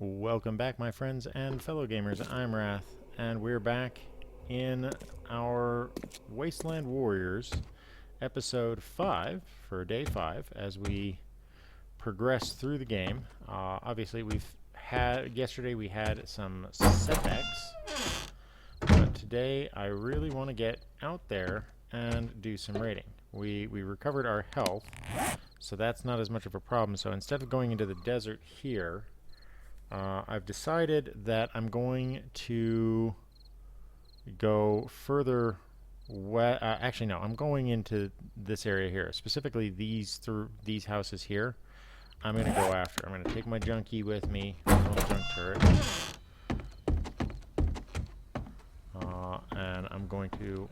Welcome back, my friends and fellow gamers. I'm Wrath, and we're back in our Wasteland Warriors episode 5 for day 5 as we progress through the game. Obviously, yesterday we had some setbacks, but today I really want to get out there and do some raiding. We recovered our health, so that's not as much of a problem. So instead of going into the desert here, I've decided that I'm going to go further west. Actually, no, I'm going into this area here, specifically these houses here. I'm going to go after. I'm going to take my junkie with me, my little junk turret, and I'm going to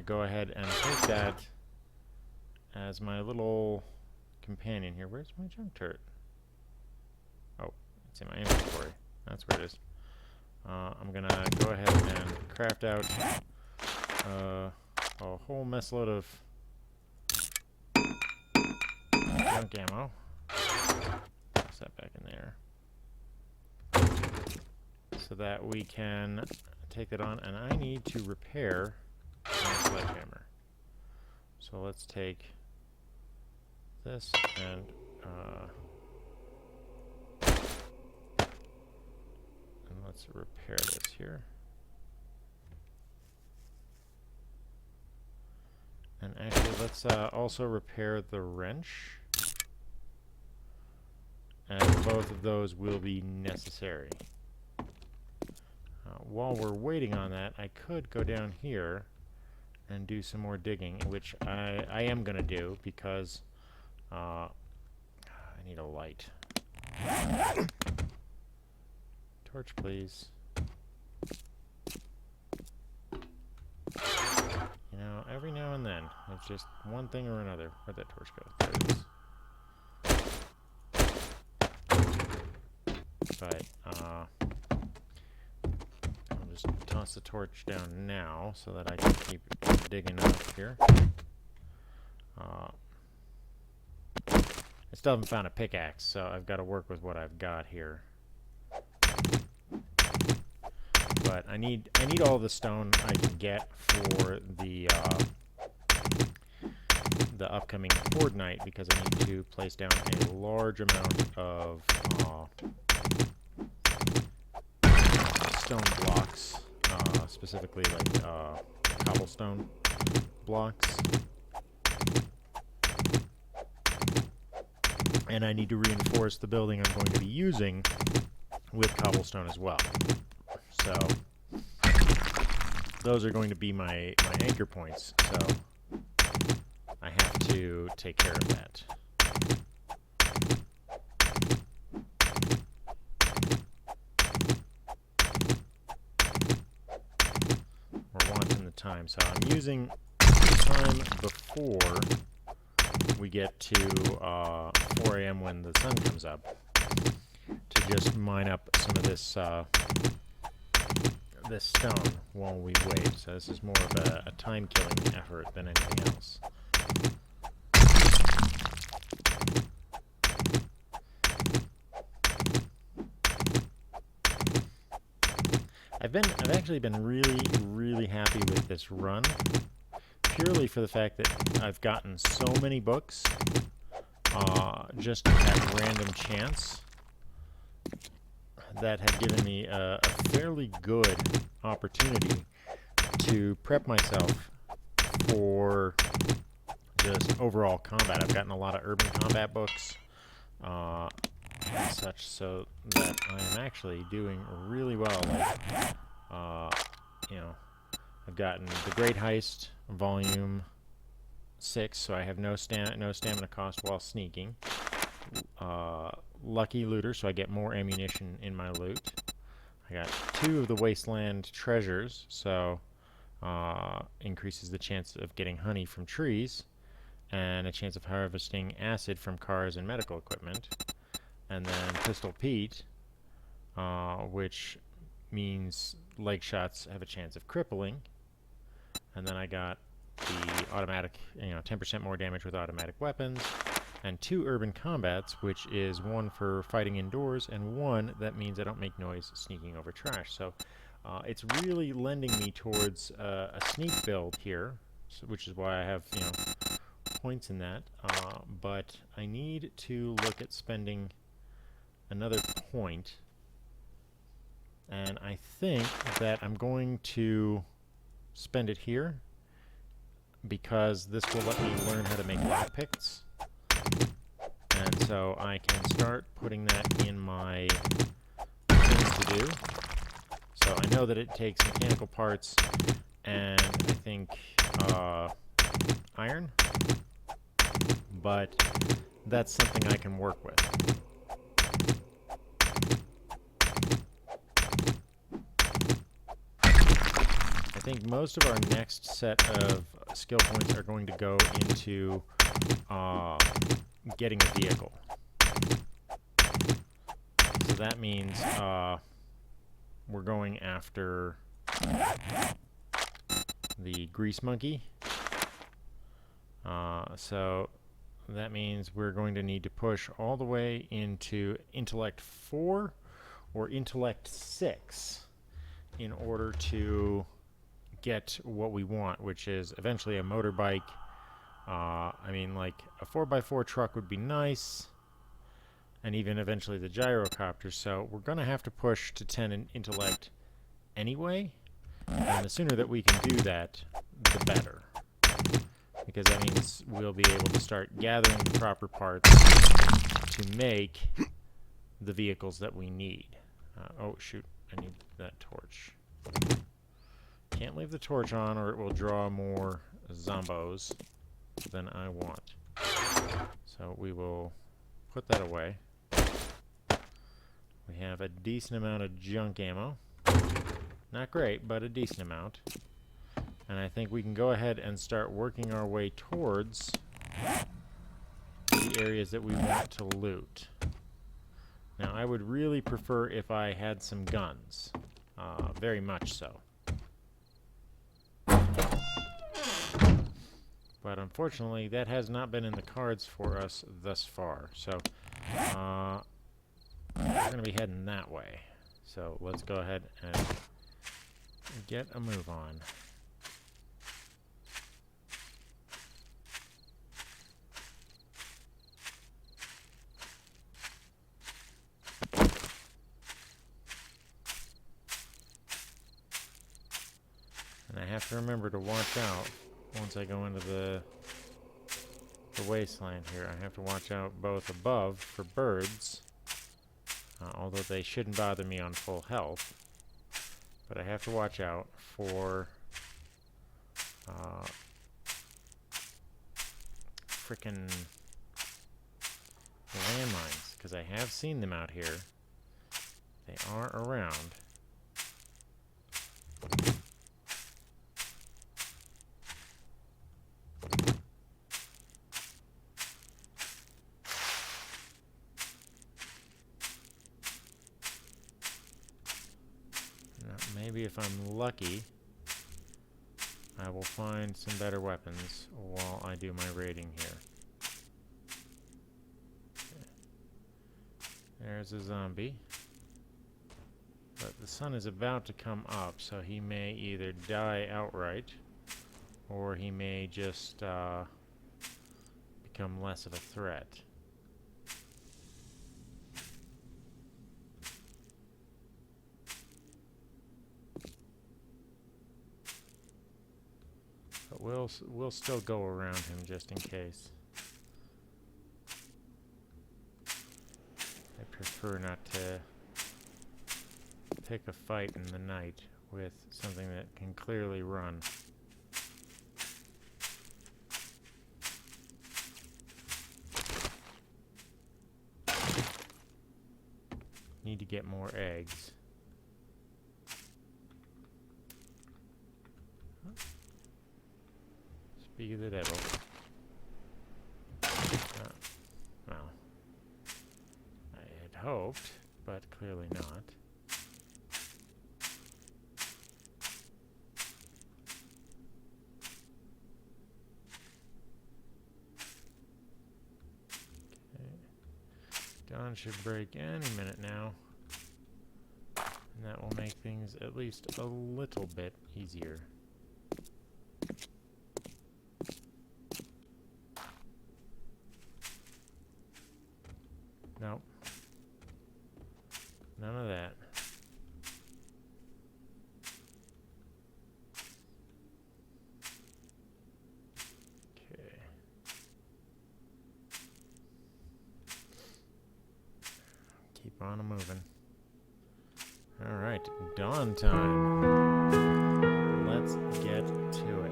go ahead and take that as my little companion here. Where's my junk turret? Oh, it's in my inventory. That's where it is. I'm gonna go ahead and craft out a whole mess load of junk ammo. Place that back in there so that we can take that on. And I need to repair my sledgehammer. So let's take this and let's repair this here. And actually, let's also repair the wrench. And both of those will be necessary. While we're waiting on that, I could go down here and do some more digging, which I am going to do because I need a light. Torch, please. You know, every now and then, it's just one thing or another. Where'd that torch go? There it is. But, I'll just toss the torch down now so that I can keep digging up here. I still haven't found a pickaxe, so I've got to work with what I've got here. But I need all the stone I can get for the upcoming horde night, because I need to place down a large amount of stone blocks, specifically like cobblestone blocks. And I need to reinforce the building I'm going to be using with cobblestone as well. So those are going to be my anchor points. So I have to take care of that. We're wanting the time. So I'm using time before we get to 4 a.m. when the sun comes up to just mine up some of this this stone while we wait. So this is more of a time-killing effort than anything else. I've actually been really happy with this run, purely for the fact that I've gotten so many books just at random chance that have given me a fairly good opportunity to prep myself for just overall combat. I've gotten a lot of urban combat books and such, so that I am actually doing really well. Like, you know, I've gotten the Great Heist Volume 6, so I have no stamina cost while sneaking. Lucky Looter, so I get more ammunition in my loot. I got 2 of the Wasteland treasures, so increases the chance of getting honey from trees, and a chance of harvesting acid from cars and medical equipment. And then Pistol Pete, which means leg shots have a chance of crippling. And then I got the automatic, 10% more damage with automatic weapons, and 2 urban combats, which is 1 for fighting indoors, and 1 that means I don't make noise sneaking over trash. So it's really lending me towards a sneak build here, which is why I have, you know, points in that. But I need to look at spending another point, and I think that I'm going to spend it here because this will let me learn how to make lockpicks, and so I can start putting that in my things to do. So I know that it takes mechanical parts and I think iron, but that's something I can work with. I think most of our next set of skill points are going to go into getting a vehicle. So that means we're going after the grease monkey. So that means we're going to need to push all the way into intellect 4 or intellect 6 in order to get what we want, which is eventually a motorbike. I mean, like a 4x4 truck would be nice, and even eventually the gyrocopter. So we're going to have to push to 10 in intellect anyway, and the sooner that we can do that, the better, because that means we'll be able to start gathering the proper parts to make the vehicles that we need. Oh shoot, I need that torch. Can't leave the torch on or it will draw more zombos than I want. So we will put that away. We have a decent amount of junk ammo. Not great, but a decent amount. And I think we can go ahead and start working our way towards the areas that we want to loot. Now, I would really prefer if I had some guns. Very much so. But unfortunately, that has not been in the cards for us thus far. So, we're going to be heading that way. So, let's go ahead and get a move on. And I have to remember to watch out once I go into the wasteland here. I have to watch out both above for birds, although they shouldn't bother me on full health. But I have to watch out for frickin' landmines, because I have seen them out here. They are around. Maybe if I'm lucky, I will find some better weapons while I do my raiding here. Okay. There's a zombie. But the sun is about to come up, so he may either die outright, or he may just become less of a threat. But we'll still go around him just in case. I prefer not to pick a fight in the night with something that can clearly run. Need to get more eggs. Speak of the devil. Well, I had hoped, but clearly not. Dawn should break any minute now. And that will make things at least a little bit easier. Nope. None of that. Okay. Keep on moving. Alright, dawn time. Let's get to it.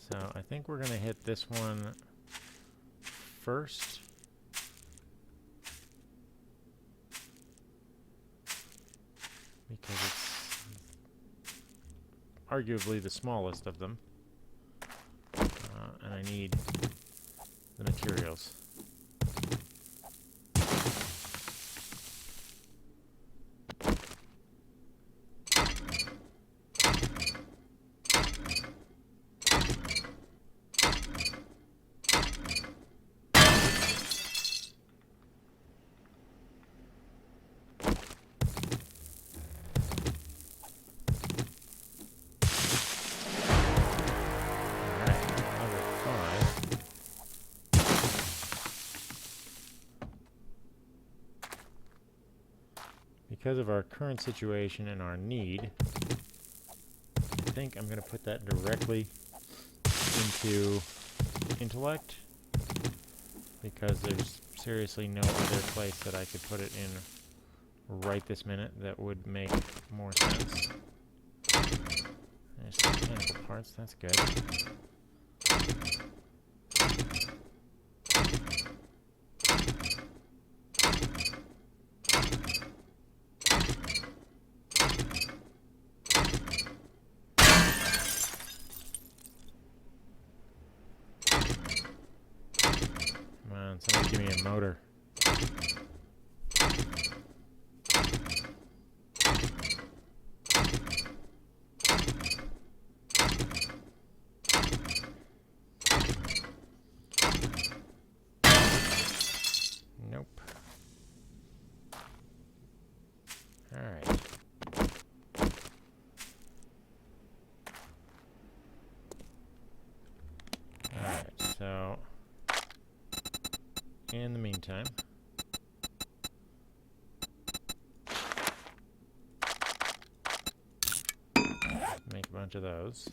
So I think we're going to hit this one first. Because it's arguably the smallest of them. And I need the materials. Because of our current situation and our need, I think I'm going to put that directly into intellect, because there's seriously no other place that I could put it in right this minute that would make more sense. There's some mechanical parts, that's good. Somebody give me a motor. Nope. Alright. Alright, so in the meantime, make a bunch of those.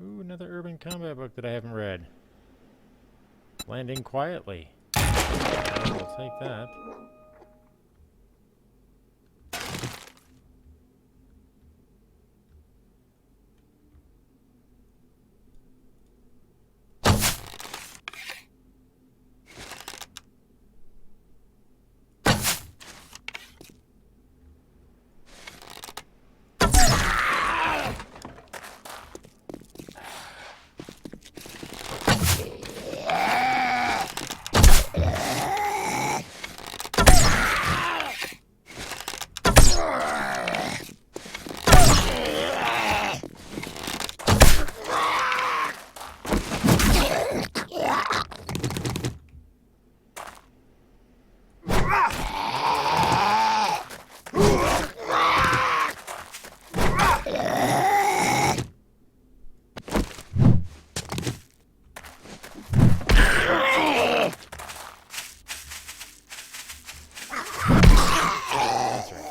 Ooh, another urban combat book that I haven't read. Landing quietly. I'll take that.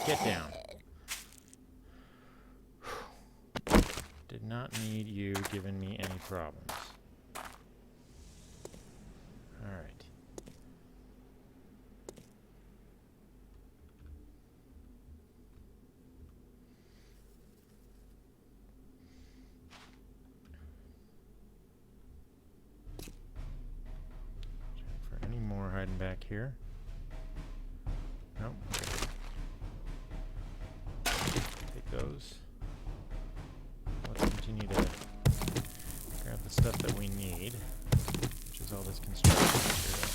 Get down. Did not need you giving me any problems. Alright. Check for any more hiding back here. Nope. Take those. Let's continue to grab the stuff that we need, which is all this construction material.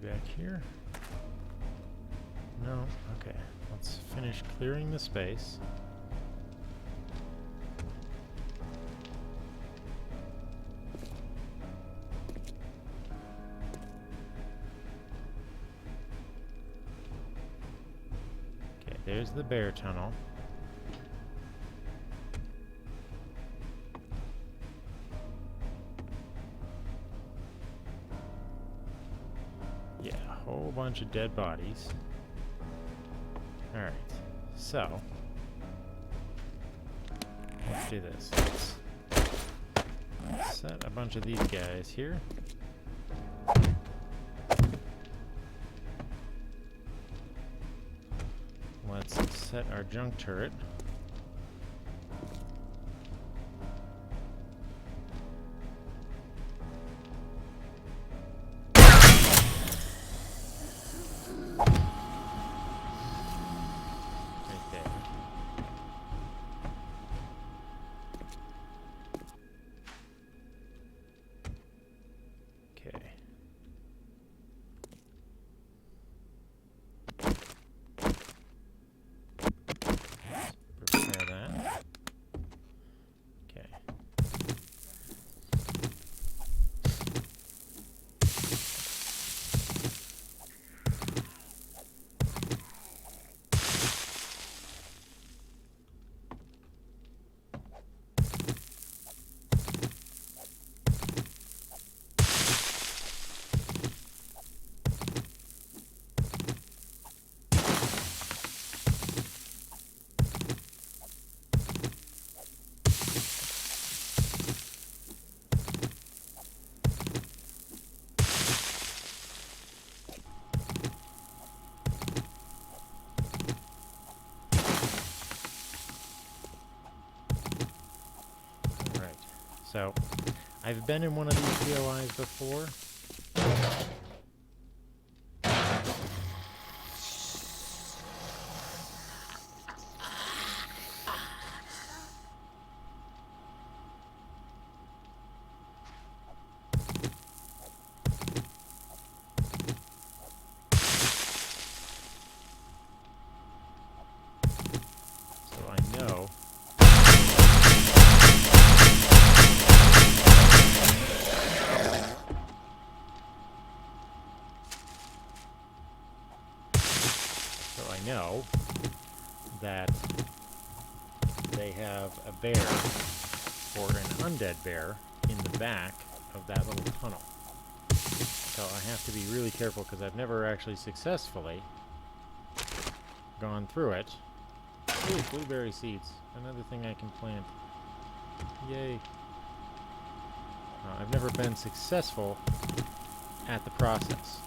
back here? No? Okay. Let's finish clearing the space. Okay, there's the bear tunnel. Yeah, a whole bunch of dead bodies. Alright, so let's do this. Let's set a bunch of these guys here. Let's set our junk turret. So, I've been in one of these POIs before. So I know. Know that they have a bear or an undead bear in the back of that little tunnel. So I have to be really careful because I've never actually successfully gone through it. Ooh, blueberry seeds. Another thing I can plant. Yay. I've never been successful at the process.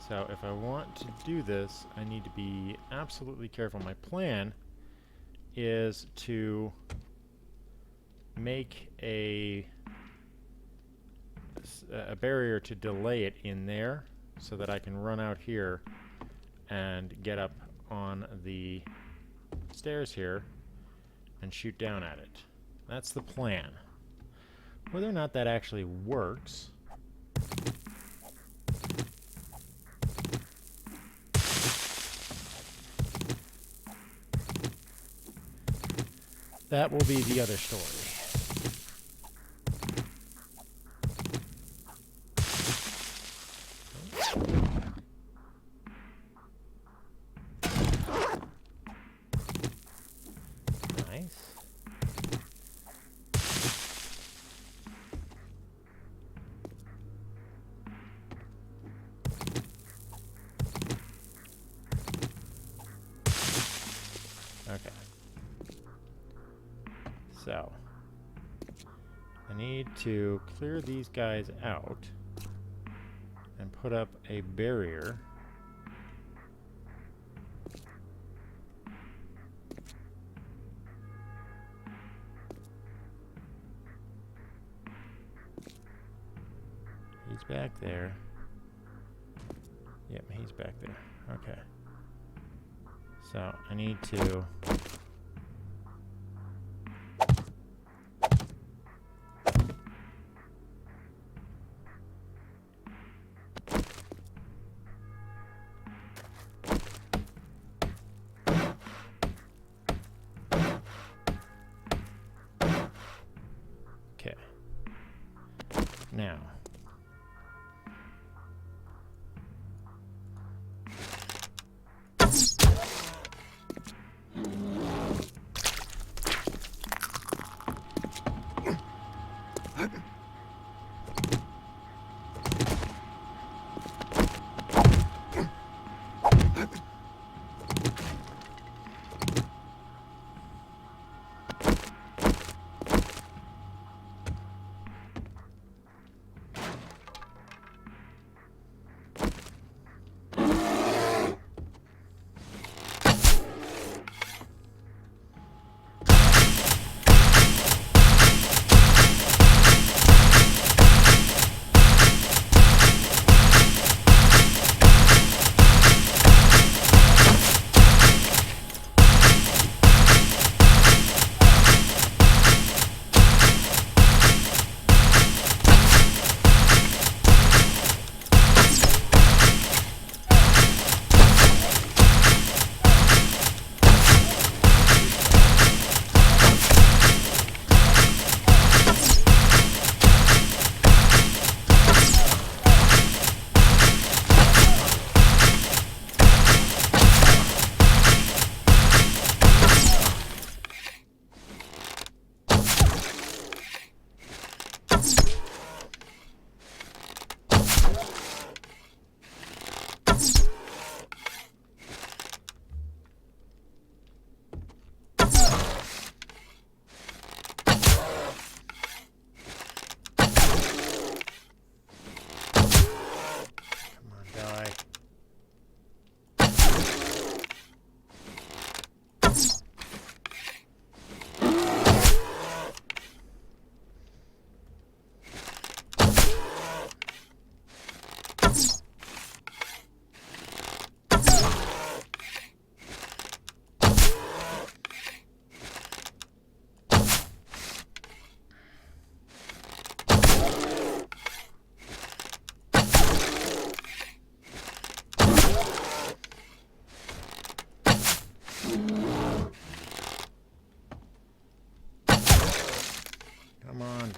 So if I want to do this, I need to be absolutely careful. My plan is to make a barrier to delay it in there so that I can run out here and get up on the stairs here and shoot down at it. That's the plan. Whether or not that actually works, that will be the other story. Nice. Okay. So, I need to clear these guys out and put up a barrier. He's back there. Yep, he's back there. Okay. So, I need to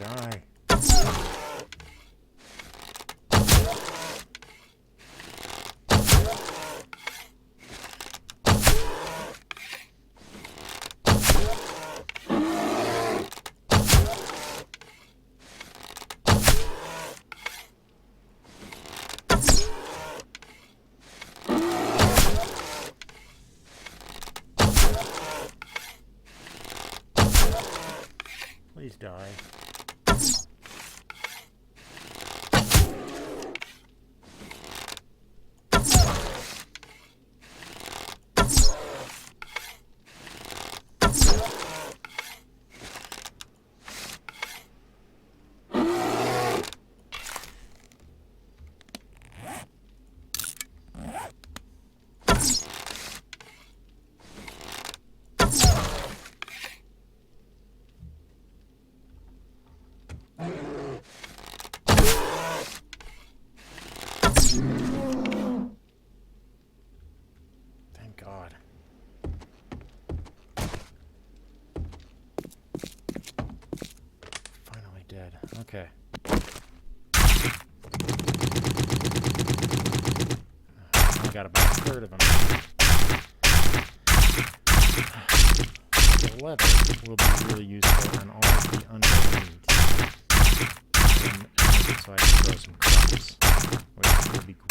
Die. Please die. Thank God. Finally dead. Okay. I got about a third of them. The leather will be really useful and all of the undead meat. And so I can grow some crops, which will be great.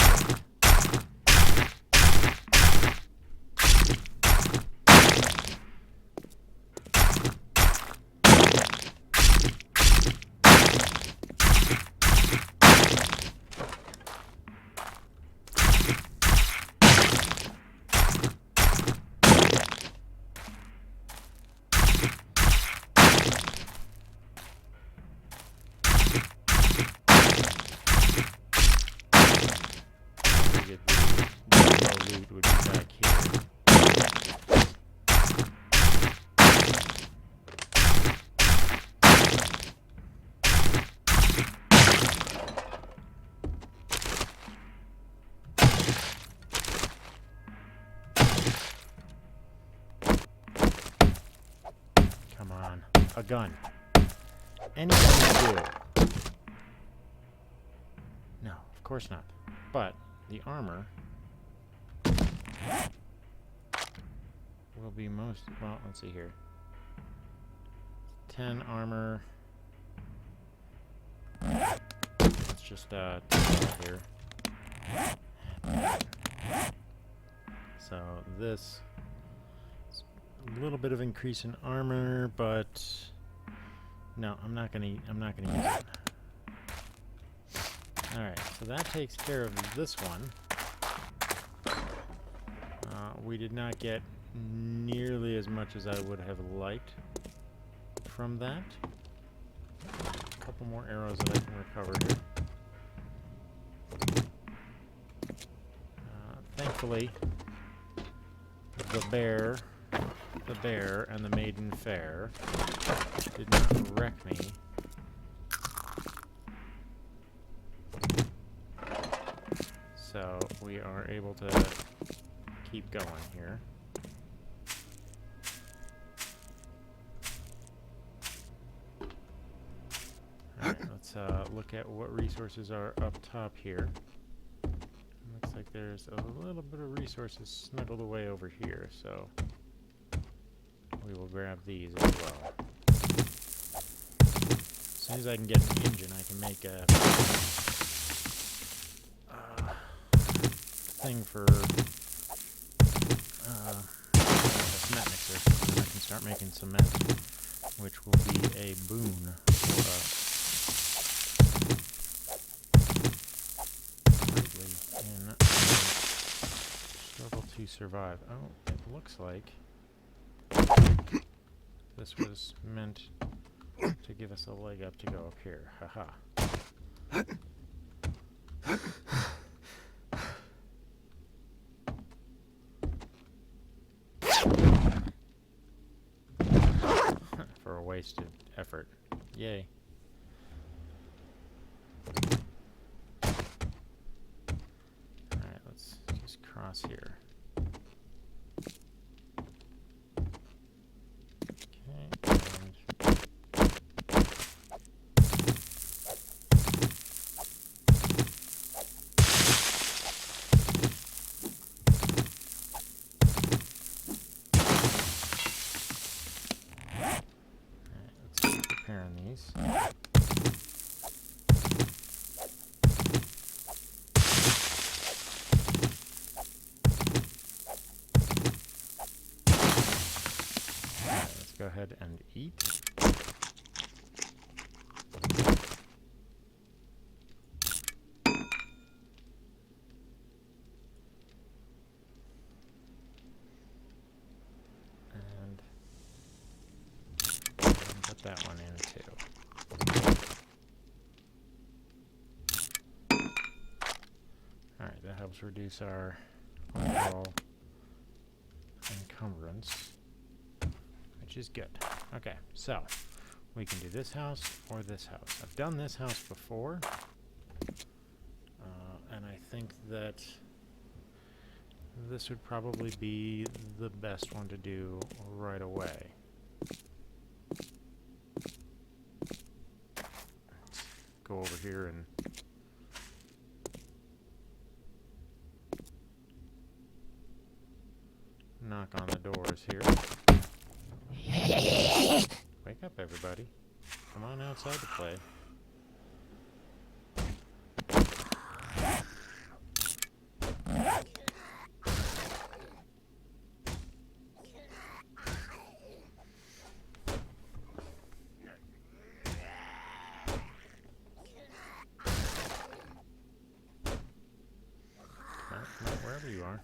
Loot would be back here. Come on, a gun. Anything to do. No, of course not. But the armor will be most, well, let's see here. 10 armor. Let's just take that here. So this is a little bit of increase in armor, but no, I'm not gonna use it. Alright, so that takes care of this one. We did not get nearly as much as I would have liked from that. A couple more arrows that I can recover here. Thankfully, the bear and the maiden fair did not wreck me. So we are able to keep going here. Alright, let's look at what resources are up top here. Looks like there's a little bit of resources snuggled away over here, so we will grab these as well. As soon as I can get an engine, I can make a thing for a cement mixer, so I can start making cement, which will be a boon for us. Greatly in struggle to survive. Oh, it looks like this was meant to give us a leg up to go up here. Haha. For a wasted effort. Yay. Alright, let's just cross here. Okay, and find these. Let's go ahead and eat. And put that one in too. Alright, that helps reduce our overall encumbrance, which is good. Okay, so we can do this house or this house. I've done this house before, and I think that this would probably be the best one to do right away. Let's go over here and knock on the doors here. Wake up, everybody. Come on outside to play. Come on, wherever you are.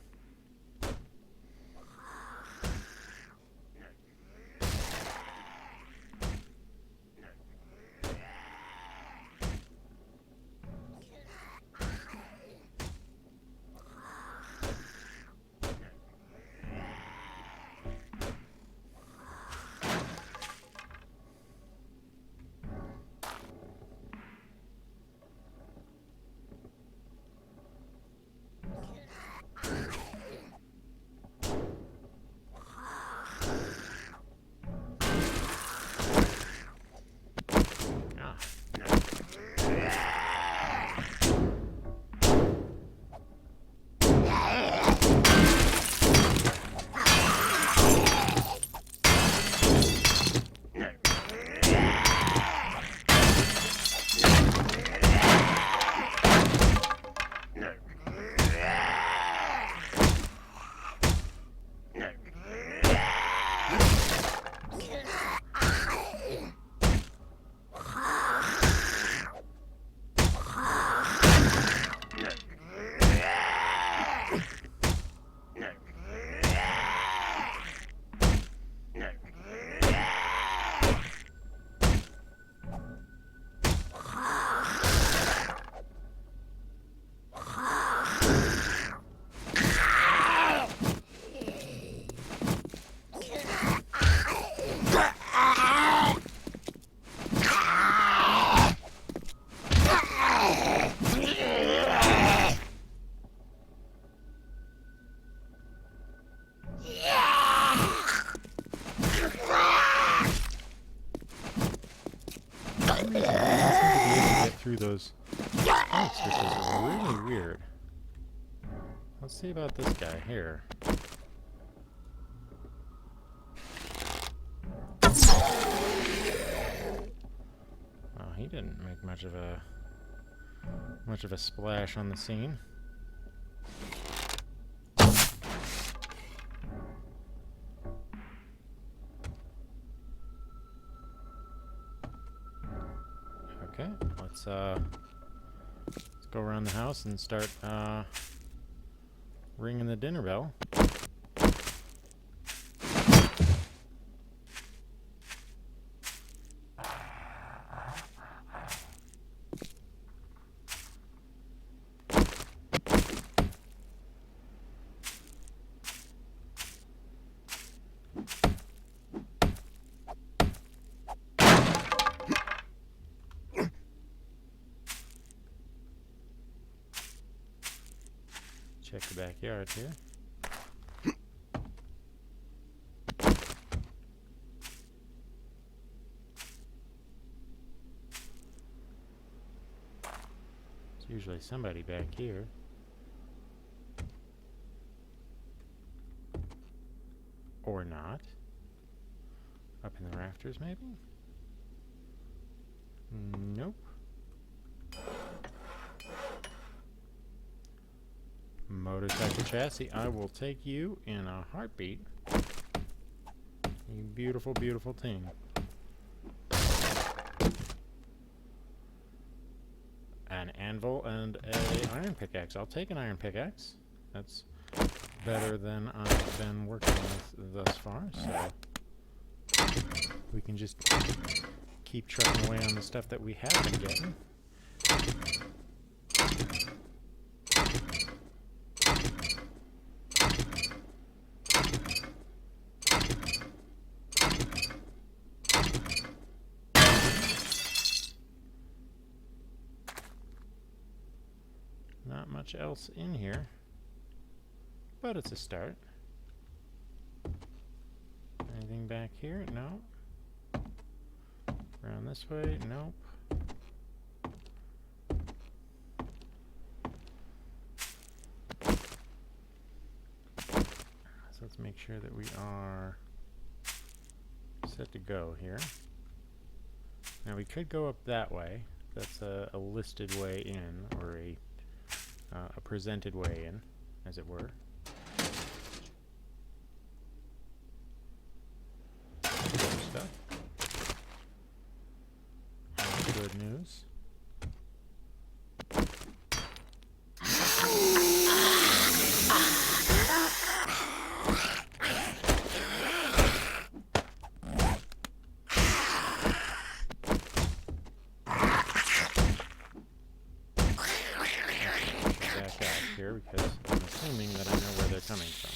Through those spikes, which is really weird. Let's see about this guy here. Well, he didn't make much of a splash on the scene. Okay, let's go around the house and start ringing the dinner bell. Check the backyard here. There's usually somebody back here. Or not. Up in the rafters, maybe? Nope. Motorcycle chassis, I will take you in a heartbeat. You beautiful, beautiful thing. An anvil and a iron pickaxe. I'll take an iron pickaxe. That's better than I've been working with thus far, so we can just keep trucking away on the stuff that we have been getting. Not much else in here, but it's a start. Anything back here? No. Around this way? Nope. So let's make sure that we are set to go here. Now we could go up that way. That's a listed way in, or a presented way in, as it were. Stuff. Good news. Here because I'm assuming that I know where they're coming from.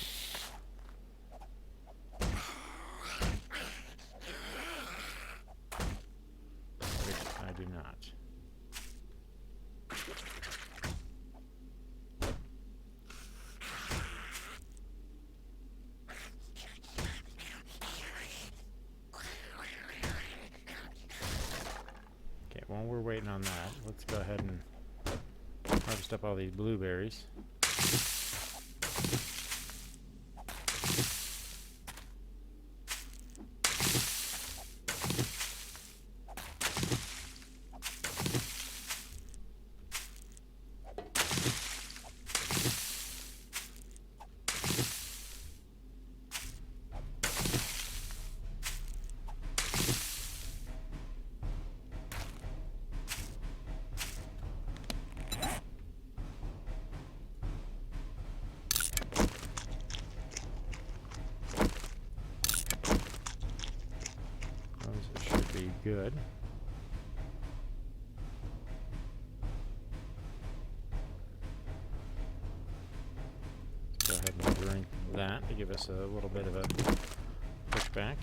Which I do not. Okay, while we're waiting on that, let's go ahead and harvest up all these blueberries. Good. Let's go ahead and drink that to give us a little bit of a pushback.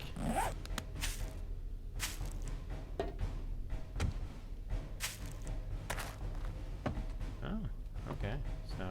Oh, okay. So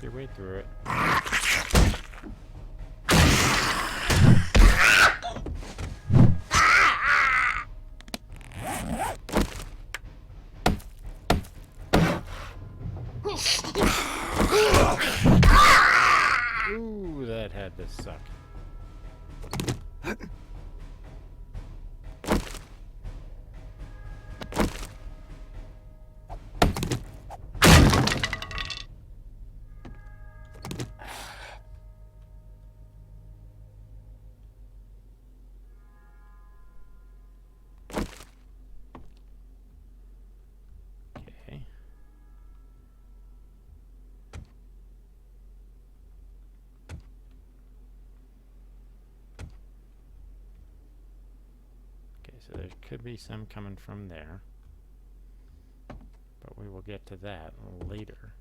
your way through it. Ooh, that had to suck. so there could be some coming from there. But we will get to that later.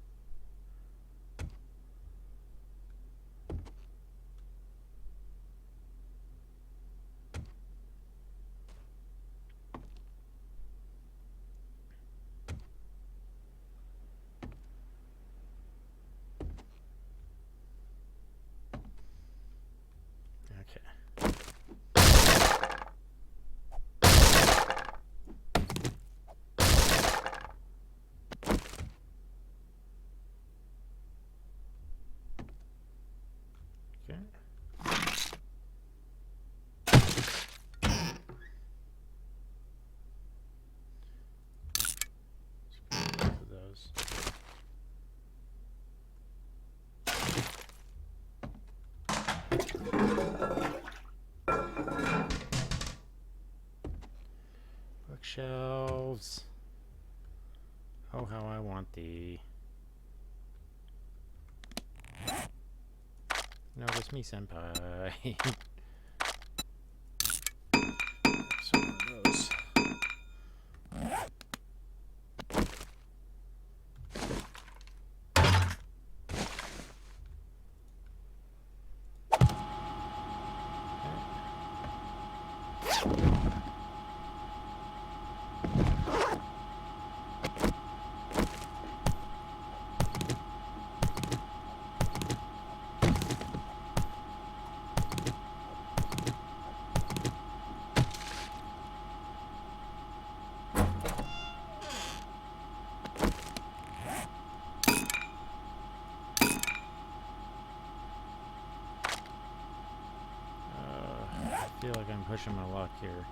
Bookshelves. Oh, how I want thee. Notice me, senpai. Some of those. I feel like I'm pushing my luck here.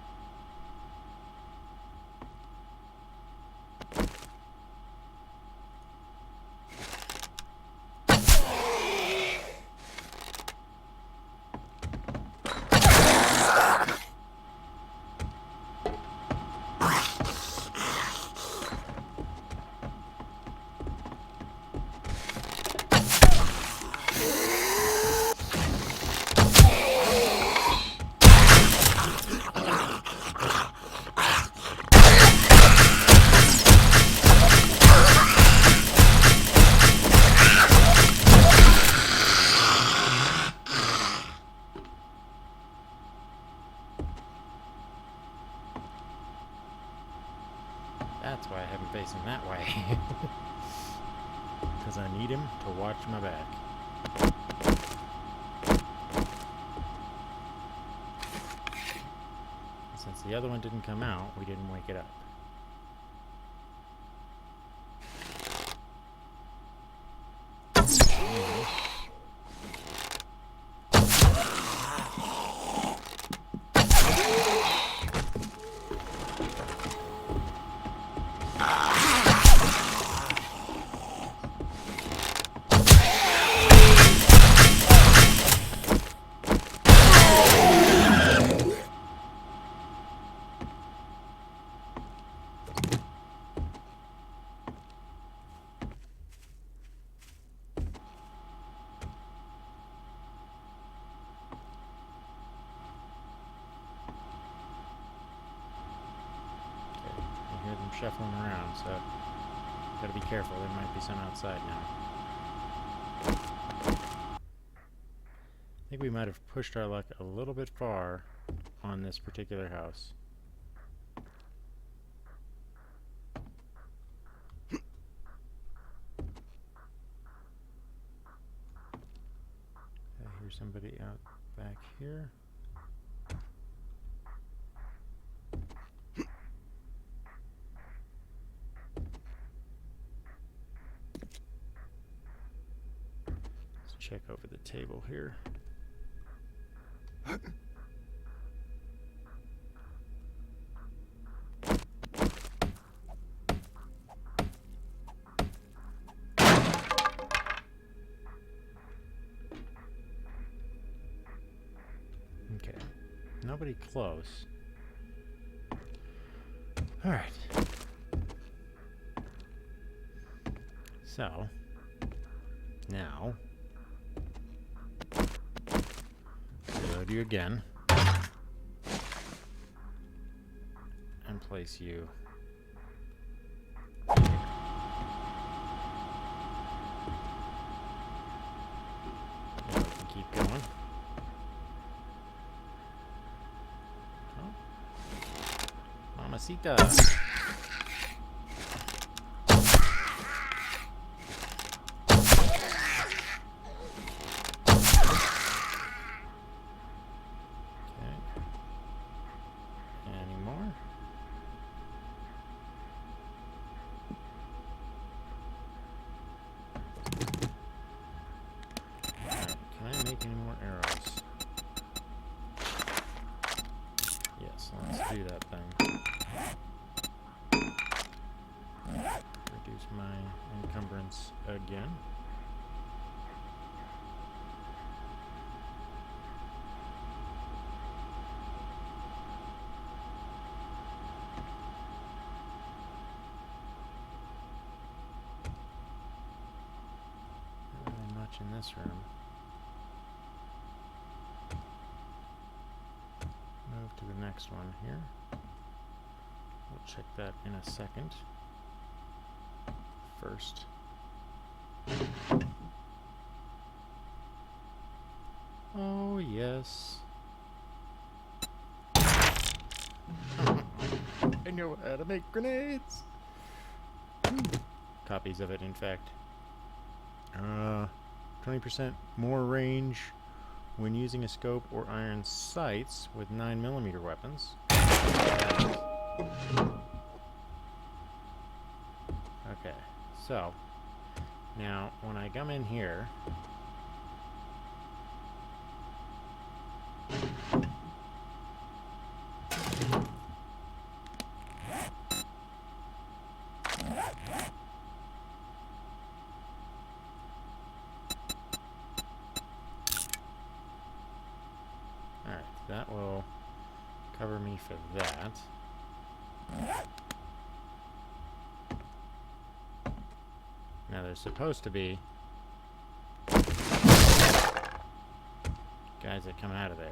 That's why I have him facing that way. Because I need him to watch my back. Since the other one didn't come out, we didn't wake it up. Shuffling around, so gotta be careful. There might be some outside now. I think we might have pushed our luck a little bit far on this particular house. I hear somebody out back here. Check over the table here. Okay, nobody close. All right. So, now reload you again. place you. Yeah, we can keep going. Oh. Mamacita. Do that thing. Reduce my encumbrance again. Not really much in this room. Move to the next one here. We'll check that in a second. First. Oh, yes. I know how to make grenades! Copies of it, in fact. 20% more range when using a scope or iron sights with 9mm weapons. Okay, so now when I come in here, alright, that will cover me for that. Now there's supposed to be guys that come out of there.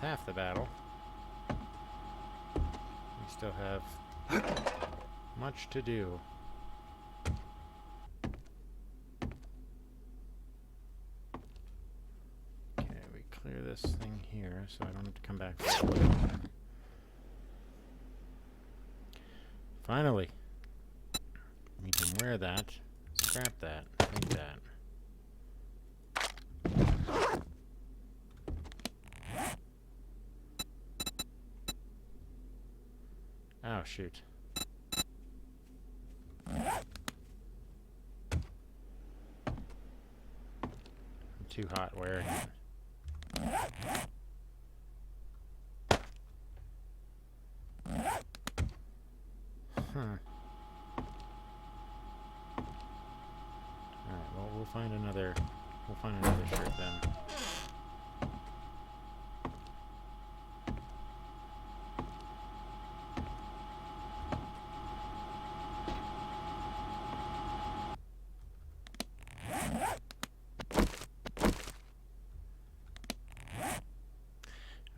Half the battle. We still have much to do. Okay, we clear this thing here so I don't have to come back for it. Finally, we can wear that, scrap that, make that. Oh, shoot. I'm too hot wearing it. Alright, well, we'll find another shirt then.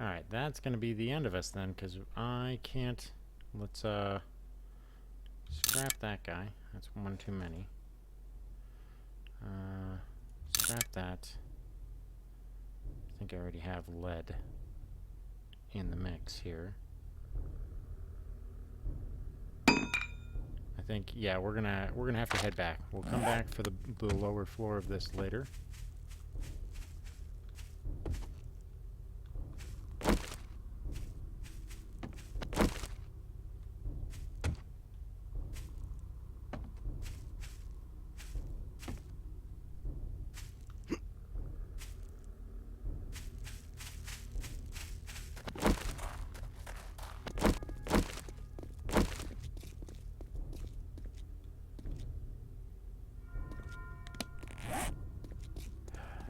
Alright, that's going to be the end of us then, because I can't... Let's, scrap that guy. That's one too many. Scrap that. I think I already have lead in the mix here. I think, yeah, we're gonna have to head back. We'll come back for the lower floor of this later.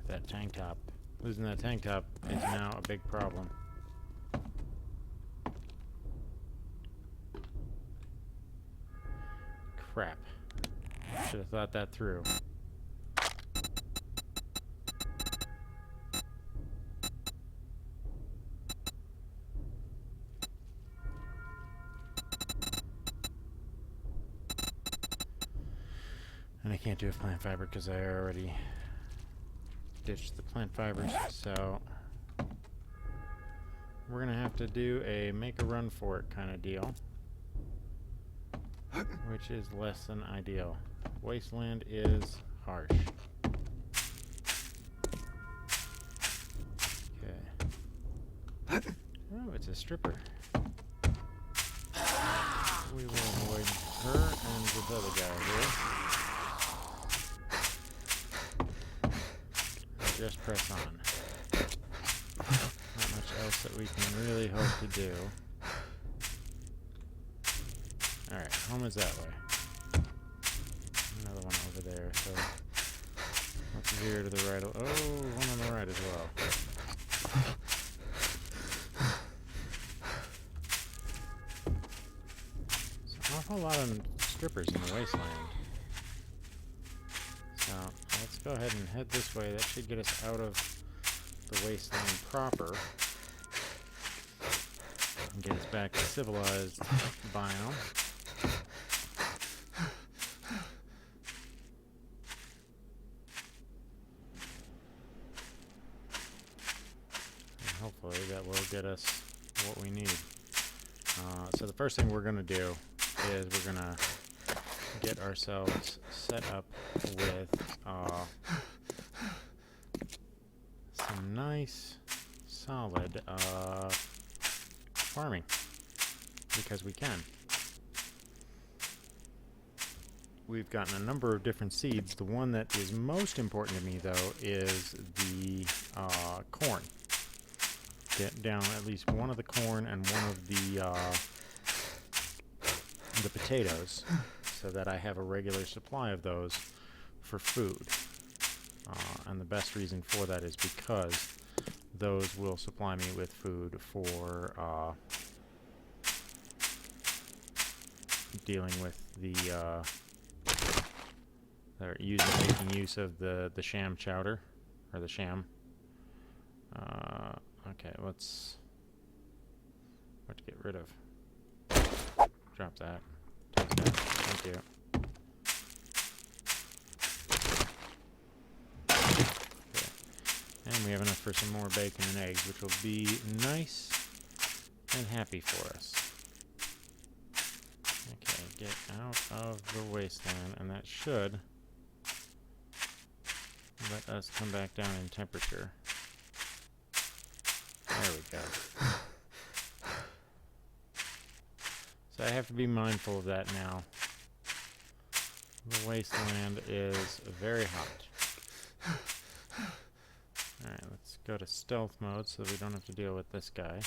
That tank top. Losing that tank top is now a big problem. Crap. Should have thought that through. And I can't do a plant fiber because I already ditched the plant fibers, so we're gonna have to do a make a run for it kind of deal, which is less than ideal. Wasteland is harsh. Okay. Oh, it's a stripper. We will avoid her and this other guy here. Just press on. Not much else that we can really hope to do. Alright, home is that way. Another one over there, so let's veer to the right. Oh, one on the right as well. There's an awful lot of strippers in the Wasteland. So let's go ahead and head this way. That should get us out of the Wasteland proper and get us back to civilized biome. And hopefully that will get us what we need. So the first thing we're going to do is we're going to get ourselves set up with some nice solid farming, because we can. We've gotten a number of different seeds. The one that is most important to me, though, is the corn. Get down at least one of the corn and one of the potatoes, so that I have a regular supply of those for food. And the best reason for that is because those will supply me with food for dealing with the they're making use of the sham chowder, or the sham. Okay, what to get rid of? Drop that. Take that. Thank you. And we have enough for some more bacon and eggs, which will be nice and happy for us. Okay, get out of the Wasteland, and that should let us come back down in temperature. There we go. So I have to be mindful of that now. The Wasteland is very hot. Alright, let's go to stealth mode so we don't have to deal with this guy.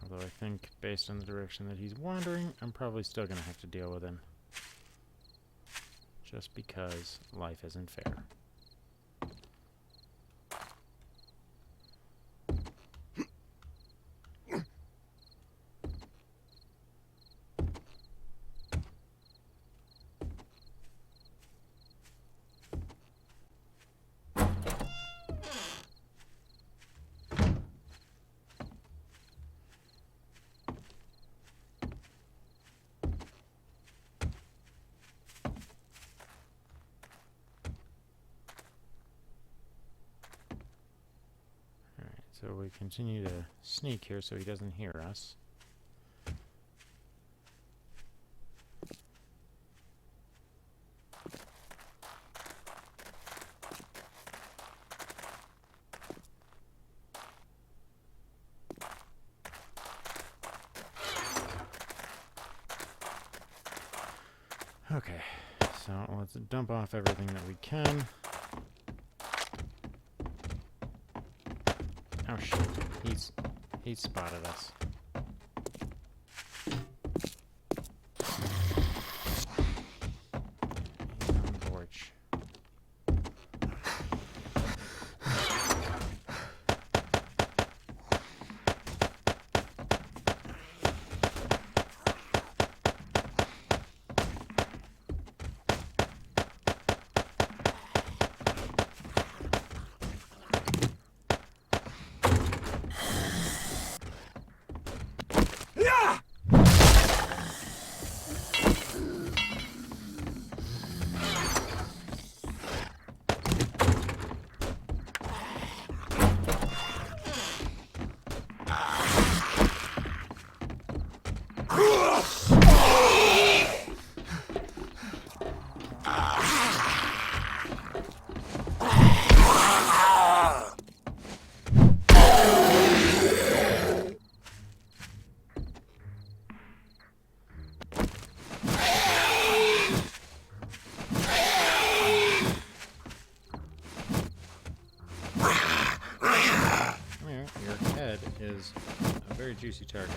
Although I think, based on the direction that he's wandering, I'm probably still going to have to deal with him. Just because life isn't fair. So we continue to sneak here so he doesn't hear us. Okay, so let's dump off everything that we can. Oh shit, he's spotted us. He's on the porch. Your head is a very juicy target.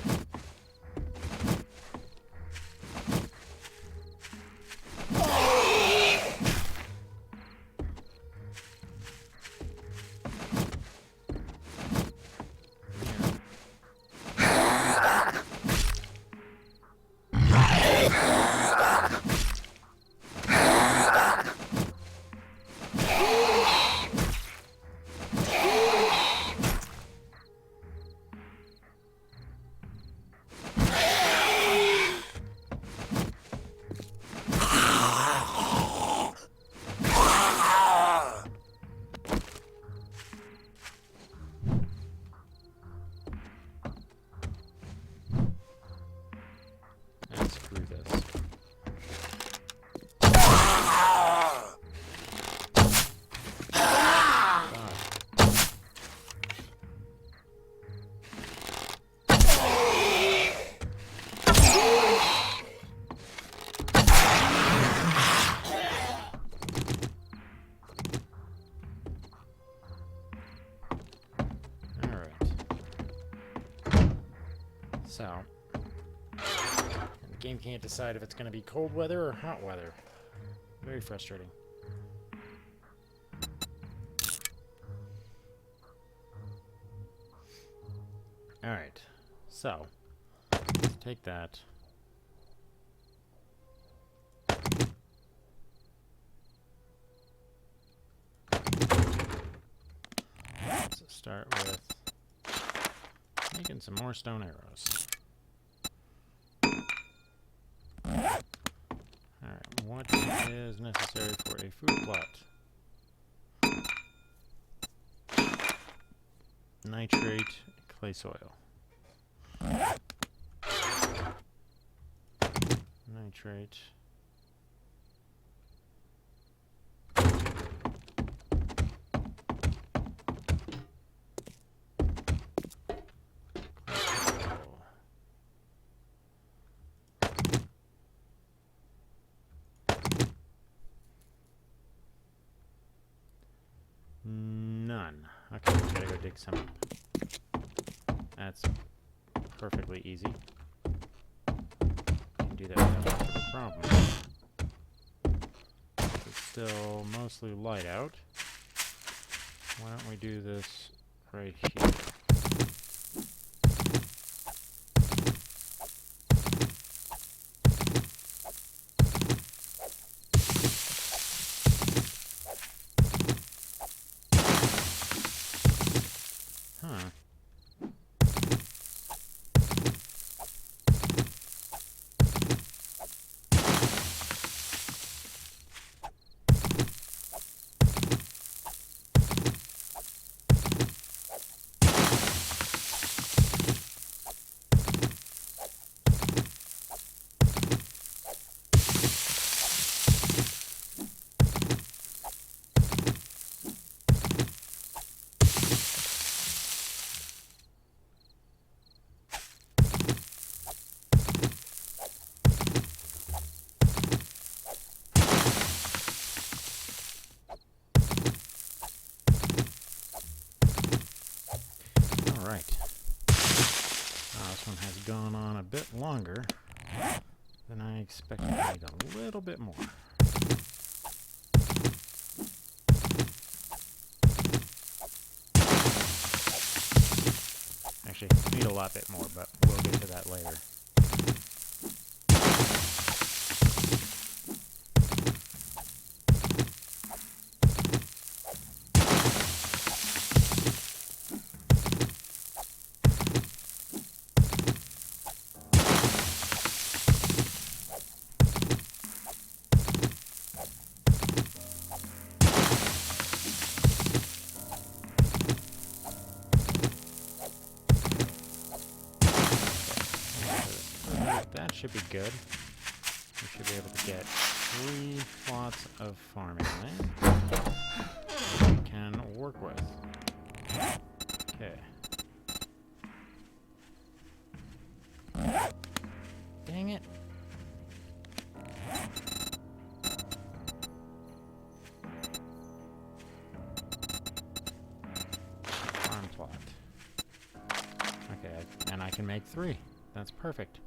So, and the game can't decide if it's going to be cold weather or hot weather. Very frustrating. Alright, so, let's take that. Let's start with making some more stone arrows. Alright, what is necessary for a food plot? Nitrate, clay soil. Nitrate. None. Okay, we gotta go dig some up. That's perfectly easy. Can do that without much of a problem. It's still mostly light out. Why don't we do this right here? bit longer than I expected. I need a little bit more. Actually, need a lot bit more, but we'll get to that later. That should be good. We should be able to get 3 plots of farming land that we can work with. Okay. Dang it. Farm plot. Okay, and I can make 3. That's perfect.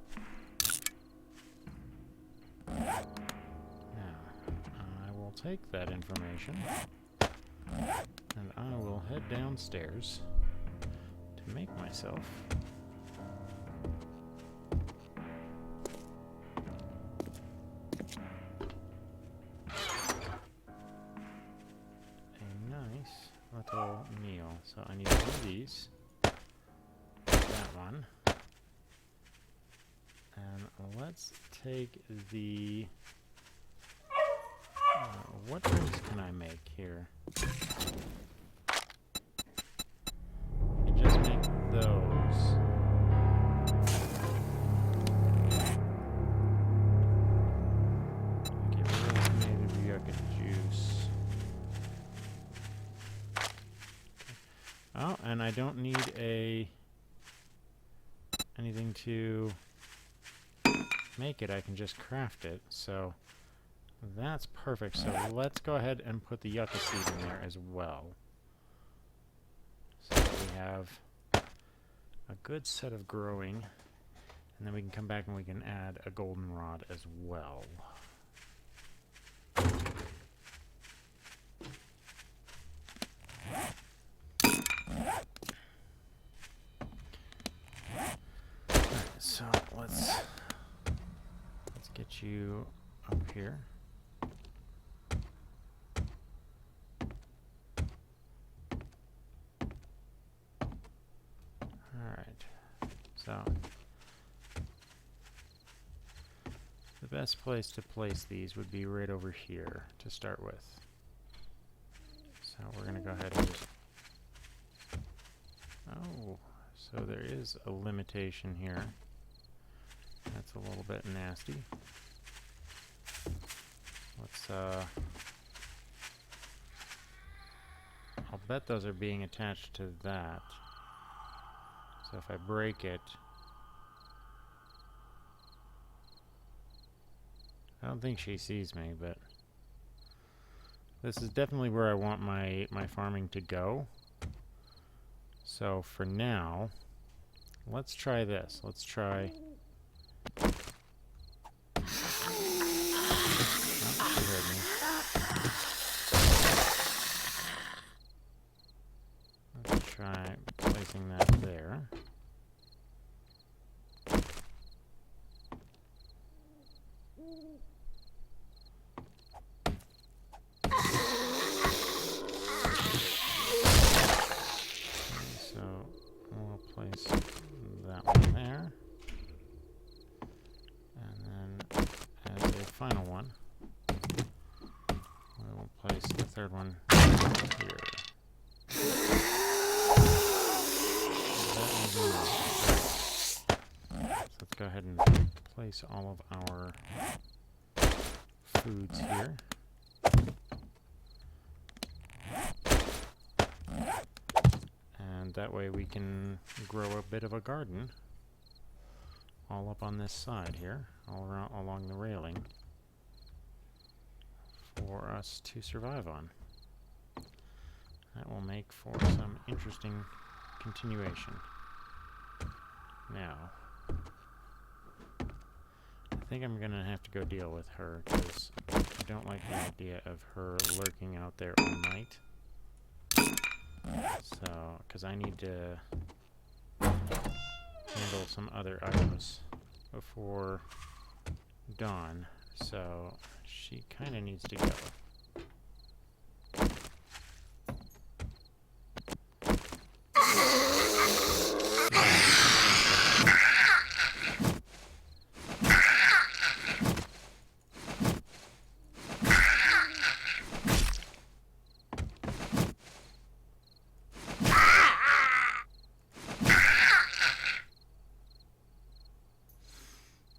Take that information and I will head downstairs to make myself a nice little meal. So I need one of these, that one, and let's take the what drinks can I make here? You can just make those. Get roasted yucca juice. Oh, and I don't need anything to make it. I can just craft it. So that's perfect. So let's go ahead and put the yucca seed in there as well. So that we have a good set of growing. And then we can come back and we can add a goldenrod as well. Alright, so let's get you up here. So, the best place to place these would be right over here to start with. So we're going to go ahead and just... Oh, so there is a limitation here. That's a little bit nasty. Let's, I'll bet those are being attached to that. So if I break it, I don't think she sees me, but this is definitely where I want my farming to go. So for now, let's try this. Let's try... Oh, she heard me. Let's try placing that there. So we'll place that one there. And then as a final one, we will place the third one here. So let's go ahead and place all of our foods here. And that way we can grow a bit of a garden all up on this side here, all around along the railing for us to survive on. That will make for some interesting continuation. Now, think I'm gonna have to go deal with her, because I don't like the idea of her lurking out there all night. So, because I need to handle some other items before dawn, so she kind of needs to go.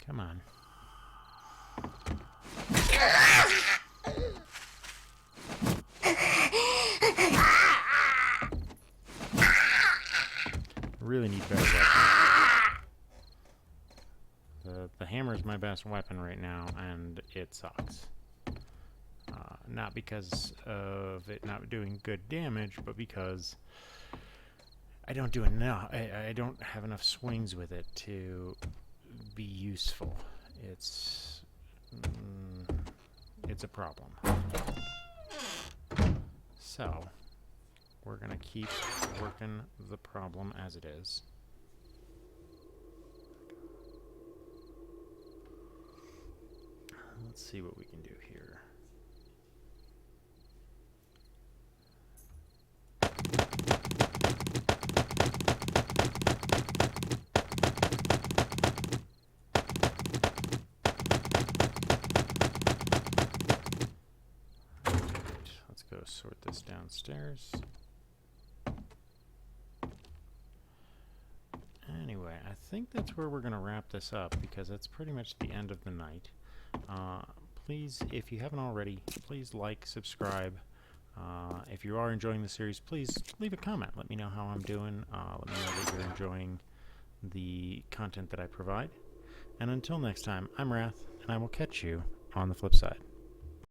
Come on. Really need better weapons. The hammer is my best weapon right now, and it sucks. Not because of it not doing good damage, but because I don't do enough. I don't have enough swings with it to be useful. It's a problem. So we're gonna keep working the problem as it is. Let's see what we can do here. Let's go sort this downstairs. Anyway, I think that's where we're going to wrap this up, because that's pretty much the end of the night. Please, if you haven't already, please like, subscribe. If you are enjoying the series, please leave a comment. Let me know how I'm doing. Let me know that you're enjoying the content that I provide. And until next time, I'm Wrath, and I will catch you on the flip side.